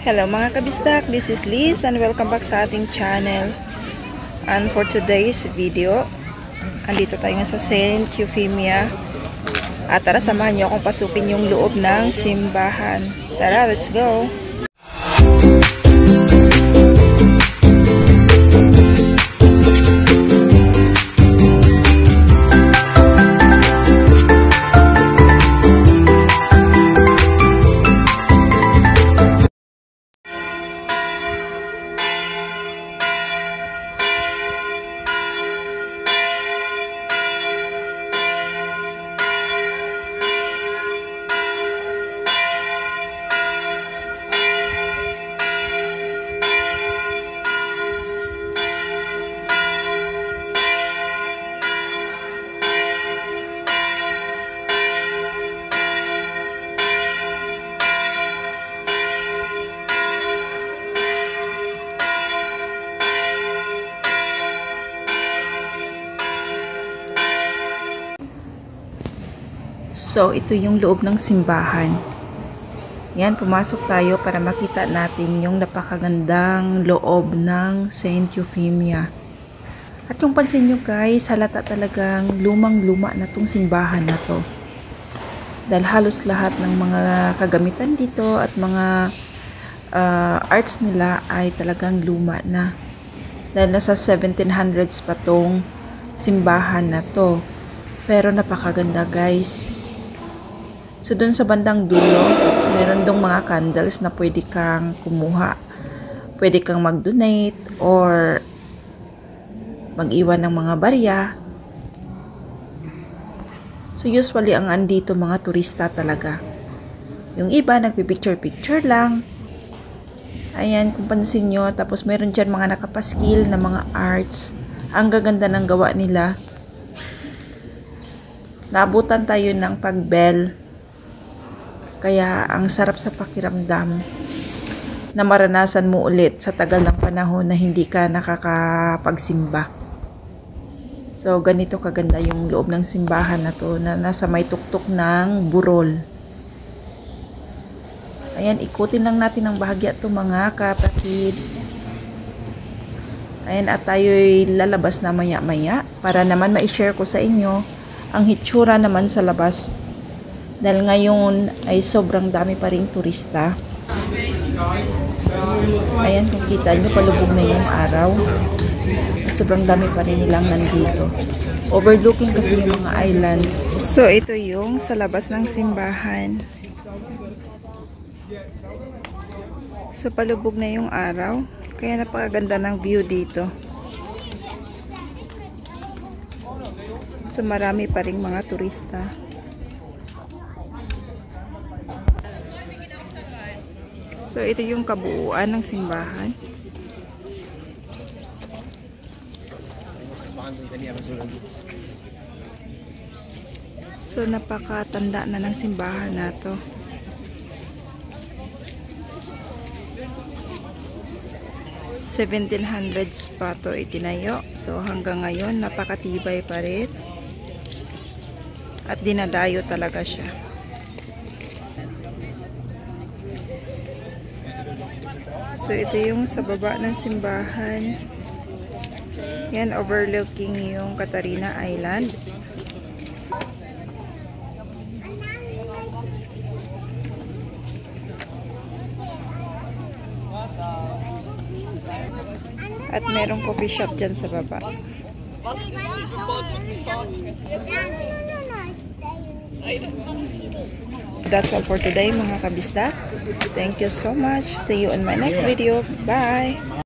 Hello mga kabisdak, this is Liz and welcome back sa ating channel. And for today's video, andito tayo sa Saint Euphemia. At tara, samahan niyo akong pasukin yung loob ng simbahan. Tara, let's go! So, ito yung loob ng simbahan. Yan, pumasok tayo para makita natin yung napakagandang loob ng Saint Euphemia. At yung pansin nyo guys, halata talagang lumang-luma na tong simbahan na to. Dahil halos lahat ng mga kagamitan dito at mga arts nila ay talagang luma na. Dahil nasa 1700s pa tong simbahan na to. Pero napakaganda guys. So, dun sa bandang dulo, meron dong mga candles na pwede kang kumuha. Pwede kang mag-donate or mag-iwan ng mga barya. So, usually, ang andito mga turista talaga. Yung iba, nagpipicture-picture lang. Ayan, kung pansin nyo. Tapos, meron dyan mga nakapaskil na mga arts. Ang gaganda ng gawa nila. Naabutan tayo ng pag-bell. Kaya ang sarap sa pakiramdam na maranasan mo ulit sa tagal ng panahon na hindi ka nakakapagsimba. So ganito kaganda yung loob ng simbahan na to na nasa may tuktok ng burol. Ayan, ikutin lang natin ang bahagya to mga kapatid. Ayan, at tayo'y lalabas na maya-maya para naman ma-share ko sa inyo ang hitsura naman sa labas. Dahil ngayon ay sobrang dami pa ring turista. Ayan, kung kita nyo, palubog na yung araw. At sobrang dami pa rin nilang nandito. Overlooking kasi yung mga islands. So, ito yung sa labas ng simbahan. So, palubog na yung araw. Kaya napakaganda ng view dito. So, marami pa ring mga turista. So, ito yung kabuuan ng simbahan. So, napakatanda na ng simbahan na to. '1700s pa to itinayo. So, hanggang ngayon, napakatibay pa rin. At dinadayo talaga siya. So, ito yung sa baba ng simbahan. Yan, overlooking yung Catarina Island. At merong coffee shop dyan sa baba. That's all for today mga kabisdak. Thank you so much. See you in my next video. Bye!